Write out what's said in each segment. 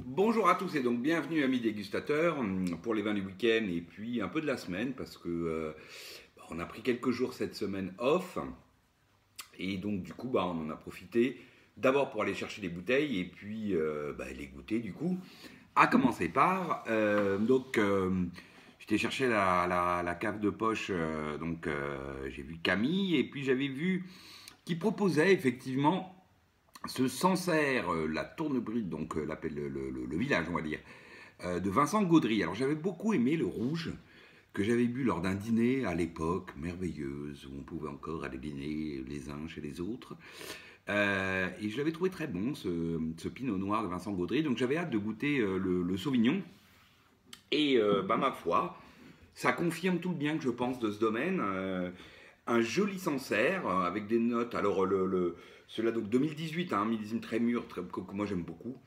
Bonjour à tous et donc bienvenue amis dégustateurs pour les vins du week-end et puis un peu de la semaine parce que on a pris quelques jours cette semaine off et donc du coup on en a profité d'abord pour aller chercher des bouteilles et puis les goûter du coup. À commencer par j'étais chercher la cave de poche j'ai vu Camille et puis j'avais vu qui proposait effectivement ce Sancerre, la Tournebride, donc l'appelle le village, on va dire, de Vincent Gaudry. Alors j'avais beaucoup aimé le rouge que j'avais bu lors d'un dîner à l'époque merveilleuse où on pouvait encore aller dîner les uns chez les autres. Et je l'avais trouvé très bon ce Pinot Noir de Vincent Gaudry. Donc j'avais hâte de goûter le Sauvignon. Et ma foi, ça confirme tout le bien que je pense de ce domaine. Un joli Sancerre avec des notes. Alors celui-là donc 2018, un millésime très mûr, que moi j'aime beaucoup.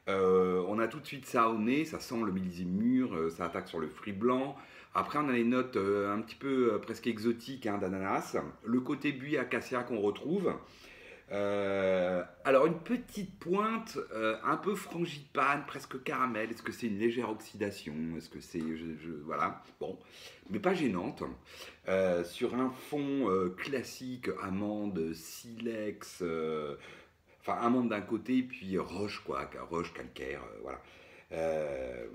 On a tout de suite ça au nez, ça sent le millésime mûr, ça attaque sur le fruit blanc. Après on a les notes un petit peu presque exotiques d'ananas. Le côté buis acacia qu'on retrouve. Alors une petite pointe un peu frangipane, presque caramel. Est-ce que c'est une légère oxydation? Est-ce que c'est voilà, bon, mais pas gênante. Sur un fond classique, amande, silex, enfin amande d'un côté puis roche quoi, roche calcaire, voilà. Euh,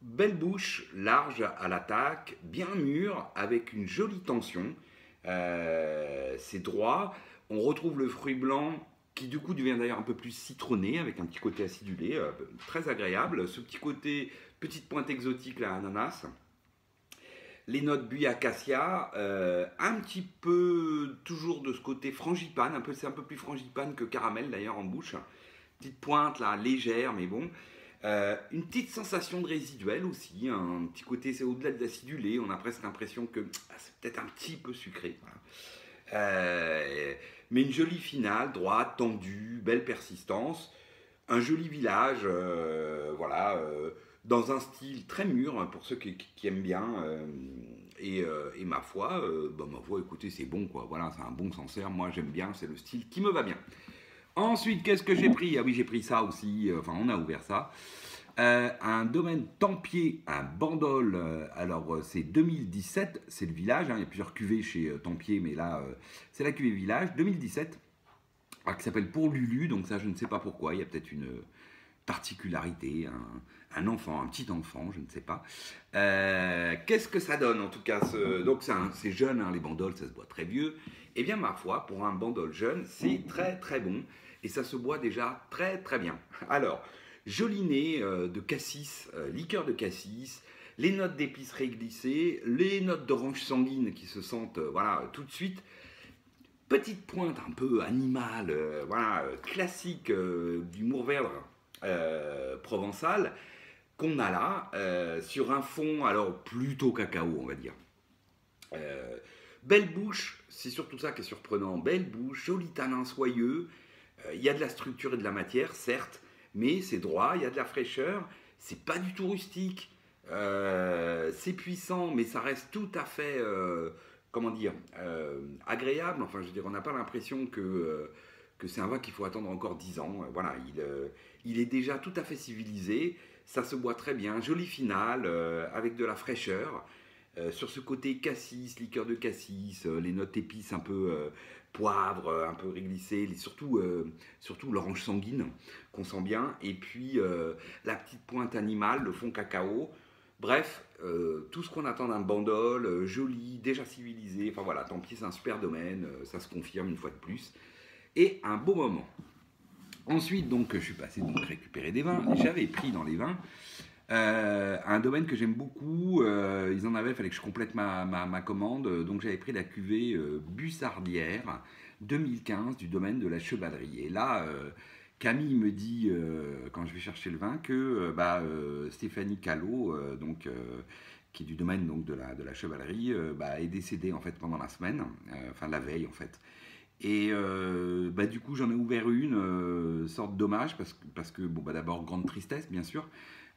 Belle bouche, large à l'attaque, bien mûre, avec une jolie tension. C'est droit. On retrouve le fruit blanc qui du coup devient d'ailleurs un peu plus citronné avec un petit côté acidulé, très agréable. Ce petit côté, petite pointe exotique, la ananas. Les notes buis acacia, un petit peu toujours de ce côté frangipane, c'est un peu plus frangipane que caramel d'ailleurs en bouche. Petite pointe là, légère mais bon. Une petite sensation de résiduel aussi, un petit côté, c'est au-delà de l'acidulé, on a presque l'impression que c'est peut-être un petit peu sucré. Voilà. Mais une jolie finale, droite, tendue, belle persistance, un joli village, dans un style très mûr pour ceux qui aiment bien. Et ma foi, écoutez, c'est bon quoi. Voilà, c'est un bon Sancerre. Moi, j'aime bien, c'est le style qui me va bien. Ensuite, qu'est-ce que j'ai pris? Ah oui, j'ai pris ça aussi. Enfin, on a ouvert ça. Un domaine Tempier, un Bandol. C'est 2017, c'est le village. Il y a plusieurs cuvées chez Tempier, mais là, c'est la cuvée village 2017, qui s'appelle Pour Lulu. Donc ça, je ne sais pas pourquoi. Il y a peut-être une particularité, un enfant, un petit enfant, je ne sais pas. Qu'est-ce que ça donne en tout cas donc c'est jeune, les bandoles, ça se boit très vieux. Eh bien, ma foi, pour un bandol jeune, c'est très très bon et ça se boit déjà très très bien. Alors, joli nez de cassis, liqueur de cassis, les notes d'épices réglissées, les notes d'orange sanguine qui se sentent tout de suite. Petite pointe un peu animale, classique du Mourvèdre provençal qu'on a là, sur un fond alors plutôt cacao, on va dire. Belle bouche, c'est surtout ça qui est surprenant. Belle bouche, joli tanin soyeux. Il y a de la structure et de la matière, certes, mais c'est droit, il y a de la fraîcheur. C'est pas du tout rustique. C'est puissant, mais ça reste tout à fait, agréable. Enfin, je veux dire, on n'a pas l'impression que c'est un vin qu'il faut attendre encore 10 ans. Voilà, il est déjà tout à fait civilisé. Ça se boit très bien, joli final, avec de la fraîcheur. Sur ce côté cassis, liqueur de cassis, les notes épices un peu poivre, un peu réglissé, surtout l'orange sanguine qu'on sent bien, et puis la petite pointe animale, le fond cacao. Bref, tout ce qu'on attend d'un bandol, joli, déjà civilisé, enfin voilà, tant pis, c'est un super domaine, ça se confirme une fois de plus, et un beau moment. Ensuite, donc, je suis passé donc récupérer des vins. J'avais pris dans les vins un domaine que j'aime beaucoup. Ils en avaient, il fallait que je complète ma commande. Donc, j'avais pris la cuvée Bussardière 2015 du domaine de la Chevalerie. Et là, Camille me dit, quand je vais chercher le vin, que Stéphanie Callot, qui est du domaine donc, de la Chevalerie, est décédée en fait pendant la semaine, enfin la veille en fait. Et du coup, j'en ai ouvert une, sorte d'hommage, parce que d'abord, grande tristesse, bien sûr.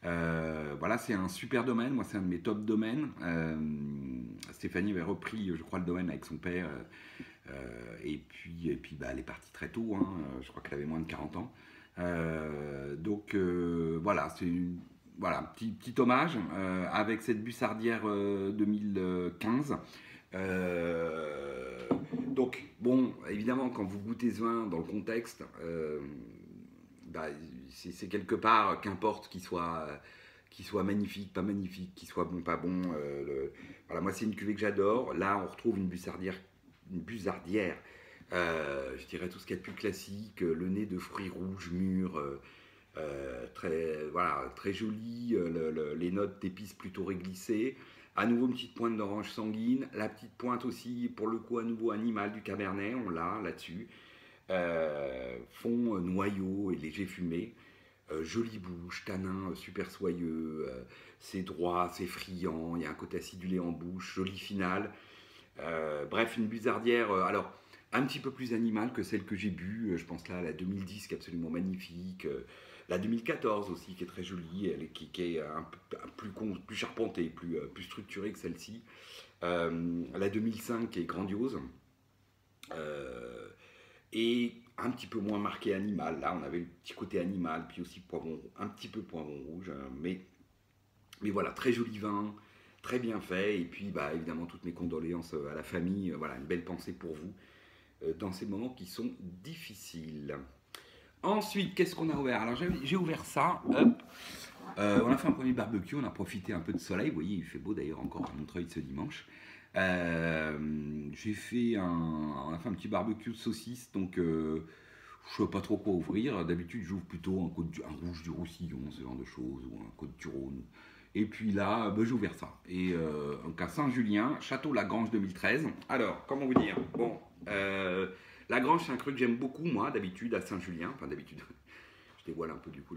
Voilà, c'est un super domaine, moi, c'est un de mes top domaines. Stéphanie avait repris, je crois, le domaine avec son père. Et puis elle est partie très tôt, hein, je crois qu'elle avait moins de 40 ans. Voilà, c'est voilà, petit hommage avec cette Bussardière 2015. Donc, bon, évidemment, quand vous goûtez ce vin dans le contexte, bah, c'est quelque part, qu'importe qu'il soit magnifique, pas magnifique, qu'il soit bon, pas bon. Voilà, moi, c'est une cuvée que j'adore. Là, on retrouve une Bussardière, je dirais tout ce qu'il y a de plus classique, le nez de fruits rouges mûrs, très, voilà, très joli, les notes d'épices plutôt réglissées. À nouveau une petite pointe d'orange sanguine, la petite pointe aussi, pour le coup, à nouveau animal du Cabernet, on l'a là-dessus. Fond noyau et léger fumé. Jolie bouche, tanin super soyeux, c'est droit, c'est friand, il y a un côté acidulé en bouche, jolie finale. Bref, une Bussardière, alors un petit peu plus animale que celle que j'ai bu. Je pense là à la 2010 qui est absolument magnifique. La 2014 aussi qui est très jolie, qui est plus charpentée, plus structurée que celle-ci. La 2005 qui est grandiose. Euh, et un petit peu moins marqué animal. Là, on avait le petit côté animal, puis aussi poivron, un petit peu poivron rouge. Mais voilà, très joli vin, très bien fait. Et puis, bah, évidemment, toutes mes condoléances à la famille. Voilà, une belle pensée pour vous dans ces moments qui sont difficiles. Ensuite, qu'est-ce qu'on a ouvert? Alors, j'ai ouvert ça. Hop. On a fait un premier barbecue, on a profité un peu de soleil. Vous voyez, il fait beau d'ailleurs encore à Montreuil ce dimanche. On a fait un petit barbecue de saucisses, donc je ne sais pas trop quoi ouvrir. D'habitude, j'ouvre plutôt un rouge du Roussillon, ce genre de choses, ou un Côte du Rhône. Et puis là, j'ai ouvert ça. Et donc à Saint-Julien, Château Lagrange 2013. Alors, comment vous dire? Bon, Lagrange, c'est un cru que j'aime beaucoup, moi, d'habitude, à Saint-Julien. Enfin, d'habitude, je dévoile un peu du coup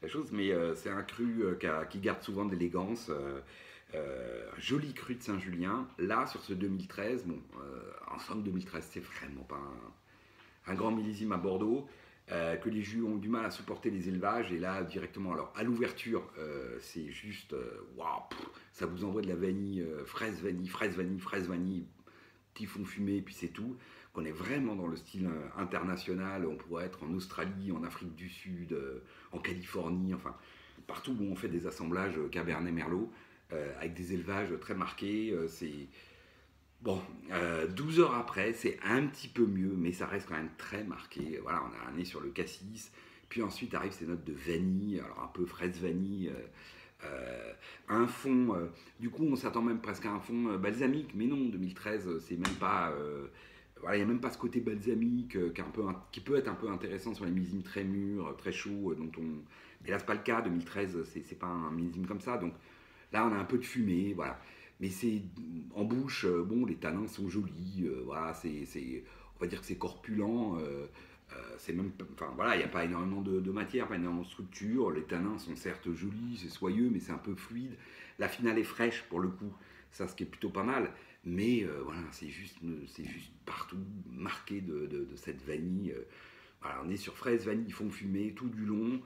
la chose, mais c'est un cru qui garde souvent de l'élégance. Joli cru de Saint-Julien. Là, sur ce 2013, bon, en somme 2013, c'est vraiment pas un grand millésime à Bordeaux, que les jus ont du mal à supporter les élevages. Et là, directement, alors à l'ouverture, c'est juste, waouh, ça vous envoie de la vanille, fraise vanille, fraise vanille, fraise vanille, petit fond fumé, et puis c'est tout. Qu'on est vraiment dans le style international. On pourrait être en Australie, en Afrique du Sud, en Californie, enfin, partout où on fait des assemblages Cabernet Merlot. Avec des élevages très marqués. C'est bon, 12 heures après, c'est un petit peu mieux, mais ça reste quand même très marqué. Voilà, on a un nez sur le cassis. Puis ensuite arrivent ces notes de vanille, alors un peu fraise vanille. Un fond, du coup, on s'attend même presque à un fond balsamique, mais non, 2013, c'est même pas. Voilà, il n'y a même pas ce côté balsamique qui peut être un peu intéressant sur les millésimes très mûrs, très chauds, dont on. Mais là, c'est pas le cas. 2013, c'est pas un millésime comme ça, donc là, on a un peu de fumée, voilà. Mais c'est en bouche, bon, les tanins sont jolis, voilà, on va dire que c'est corpulent, c'est même, enfin voilà, il n'y a pas énormément de matière, pas énormément de structure. Les tanins sont certes jolis, c'est soyeux, mais c'est un peu fluide. La finale est fraîche pour le coup, ça, ce qui est plutôt pas mal. Mais voilà, c'est juste partout marqué de cette vanille. Voilà, on est sur fraise, vanille, fond fumé tout du long,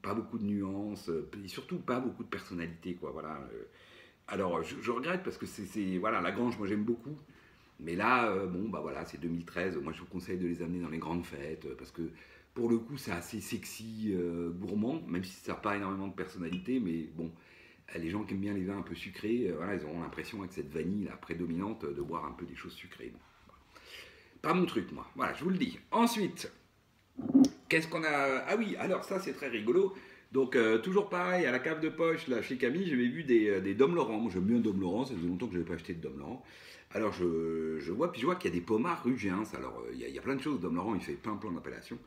pas beaucoup de nuances, et surtout pas beaucoup de personnalité, quoi. Voilà. Alors, je regrette parce que voilà, Lagrange, moi j'aime beaucoup, mais là, bon, bah voilà, c'est 2013. Moi, je vous conseille de les amener dans les grandes fêtes parce que pour le coup, c'est assez sexy, gourmand, même si ça n'a pas énormément de personnalité, mais bon, les gens qui aiment bien les vins un peu sucrés, voilà, ils auront l'impression avec cette vanille là prédominante de boire un peu des choses sucrées. Bon, pas mon truc, moi. Voilà, je vous le dis. Ensuite, qu'est-ce qu'on a? Ah oui, alors ça c'est très rigolo. Donc toujours pareil, à la cave de poche, là, chez Camille, j'avais vu des Dom Laurent. Moi j'aime bien Dom Laurent, ça faisait longtemps que je n'avais pas acheté de Dom Laurent. Alors je vois, puis je vois qu'il y a des pomards Rugiens. Alors il y a plein de choses, Dom Laurent il fait plein d'appellations.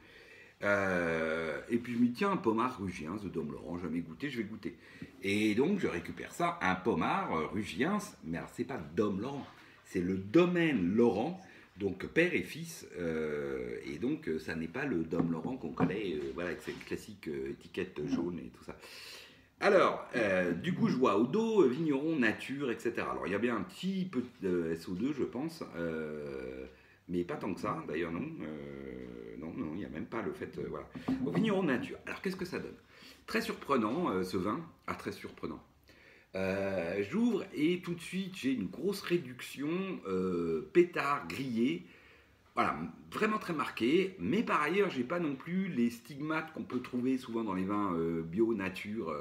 Et puis je me dis, tiens, un pommard Rugiens de Dom Laurent, jamais goûté, je vais goûter. Et donc je récupère ça, un pommard Rugiens, mais alors c'est pas Dom Laurent, c'est le domaine Laurent, donc père et fils, et donc ça n'est pas le Dom Laurent qu'on connaît, voilà, avec cette classique étiquette jaune et tout ça. Alors, du coup, je vois au dos, vigneron, nature, etc. Alors, il y a bien un petit peu de SO2, je pense, mais pas tant que ça, d'ailleurs, non. Non, il n'y a même pas le fait. Voilà. Au vigneron, nature. Alors, qu'est-ce que ça donne? Très surprenant, ce vin. Ah, très surprenant. J'ouvre et tout de suite, j'ai une grosse réduction pétard grillé. Voilà, vraiment très marqué, mais par ailleurs, j'ai pas non plus les stigmates qu'on peut trouver souvent dans les vins bio, nature,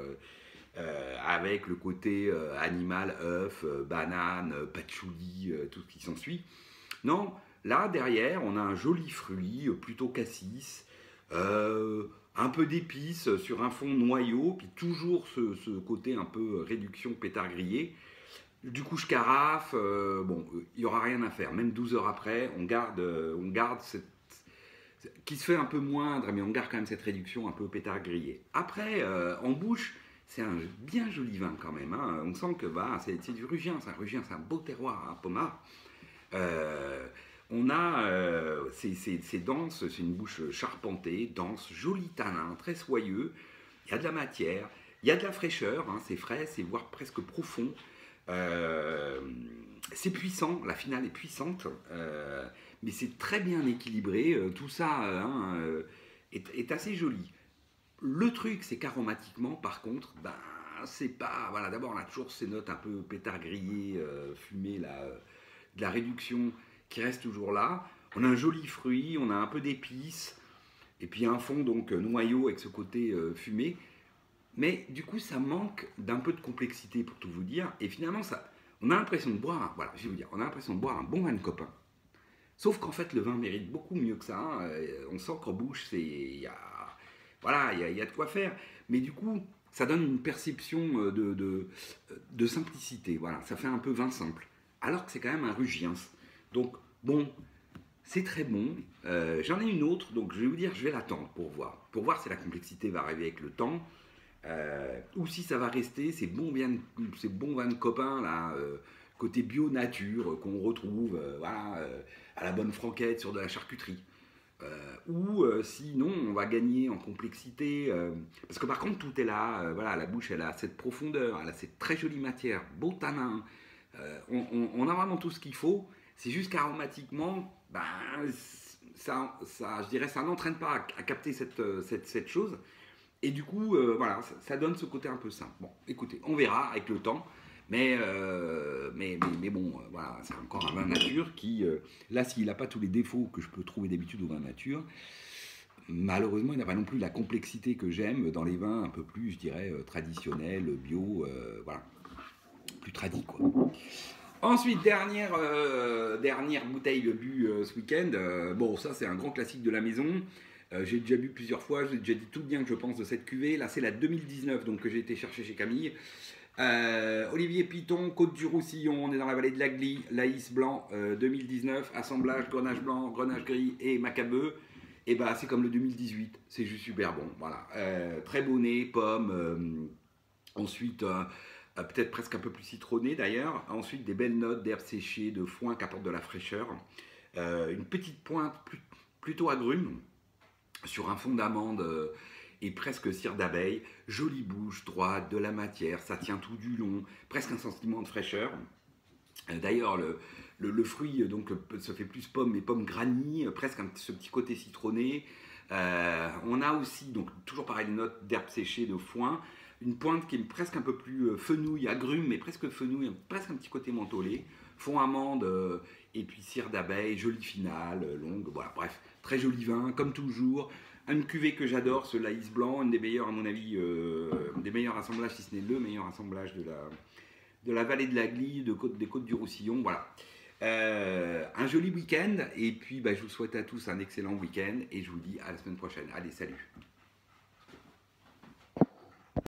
avec le côté animal, œuf, banane, patchouli, tout ce qui s'ensuit. Non, là, derrière, on a un joli fruit, plutôt cassis, un peu d'épices sur un fond noyau, puis toujours ce côté un peu réduction pétard grillé. Du coup, je carafe, bon, il n'y aura rien à faire. Même 12 heures après, on garde cette, qui se fait un peu moindre, mais on garde quand même cette réduction un peu pétard grillé. Après, en bouche, c'est un bien joli vin quand même. Hein. On sent que bah, c'est du Rugien, c'est un beau terroir à Pommard. Euh, on a, c'est dense, c'est une bouche charpentée, dense, joli tanin, très soyeux. Il y a de la matière, il y a de la fraîcheur, hein, c'est frais, c'est voire presque profond. Euh, c'est puissant, la finale est puissante, mais c'est très bien équilibré. Tout ça est assez joli. Le truc, c'est qu'aromatiquement, par contre, ben, c'est pas. Voilà, d'abord, on a toujours ces notes un peu pétard grillé, fumé, là, de la réduction qui reste toujours là. On a un joli fruit, on a un peu d'épices, et puis un fond donc noyau avec ce côté fumé. Mais du coup, ça manque d'un peu de complexité pour tout vous dire. Et finalement, on a l'impression de boire, voilà, je vais vous dire, on a l'impression de boire un bon vin de copain. Sauf qu'en fait, le vin mérite beaucoup mieux que ça. Hein. On sent qu'en bouche, voilà, il y a de quoi faire. Mais du coup, ça donne une perception de simplicité. Voilà, ça fait un peu vin simple. Alors que c'est quand même un Rugiens. Donc, bon, c'est très bon. J'en ai une autre, donc je vais vous dire, je vais l'attendre pour voir. Pour voir si la complexité va arriver avec le temps. Ou si ça va rester ces bons vins de copains là, côté bio nature qu'on retrouve voilà, à la bonne franquette sur de la charcuterie. Ou sinon on va gagner en complexité parce que par contre tout est là, voilà, la bouche elle a cette profondeur, elle a cette très jolie matière, beau tanin, on a vraiment tout ce qu'il faut, c'est juste qu'aromatiquement ben, je dirais ça n'entraîne pas à capter cette chose. Et du coup, voilà, ça donne ce côté un peu simple. Bon, écoutez, on verra avec le temps. Mais bon, voilà, c'est encore un vin nature qui, là, s'il n'a pas tous les défauts que je peux trouver d'habitude au vin nature, malheureusement, il n'a pas non plus la complexité que j'aime dans les vins un peu plus, je dirais, traditionnels, bio, voilà, plus tradis, quoi. Ensuite, dernière bouteille de bu ce week-end. Bon, ça, c'est un grand classique de la maison. J'ai déjà bu plusieurs fois, j'ai déjà dit tout bien que je pense de cette cuvée. Là, c'est la 2019 donc, que j'ai été chercher chez Camille. Olivier Piton, Côte du Roussillon, on est dans la vallée de l'Agly, Laïs Blanc, 2019, assemblage, Grenache Blanc, Grenache Gris et Macabeu. Et bah, c'est comme le 2018, c'est juste super bon. Voilà. Très beau nez, pomme. Ensuite, peut-être presque un peu plus citronné d'ailleurs. Ensuite, des belles notes d'herbes séchées, de foin qui apportent de la fraîcheur. Une petite pointe plutôt agrume sur un fond d'amande et presque cire d'abeille, jolie bouche droite, de la matière, ça tient tout du long, presque un sentiment de fraîcheur. D'ailleurs, le fruit donc, se fait plus pomme, mais pomme granny, presque ce petit côté citronné. On a aussi, donc toujours pareil, les notes d'herbes séchées, de foin, une pointe qui est presque un peu plus fenouil, agrume, mais presque fenouil, presque un petit côté mentholé, fond amande et puis cire d'abeille, jolie finale, longue, voilà, bref, très joli vin, comme toujours. Une cuvée que j'adore, ce Laïs Blanc, une des meilleures à mon avis, des meilleurs assemblages, si ce n'est le meilleur assemblage de la vallée de l'Agly, des côtes du Roussillon, voilà. Un joli week-end, et puis bah, je vous souhaite à tous un excellent week-end, et je vous dis à la semaine prochaine. Allez, salut!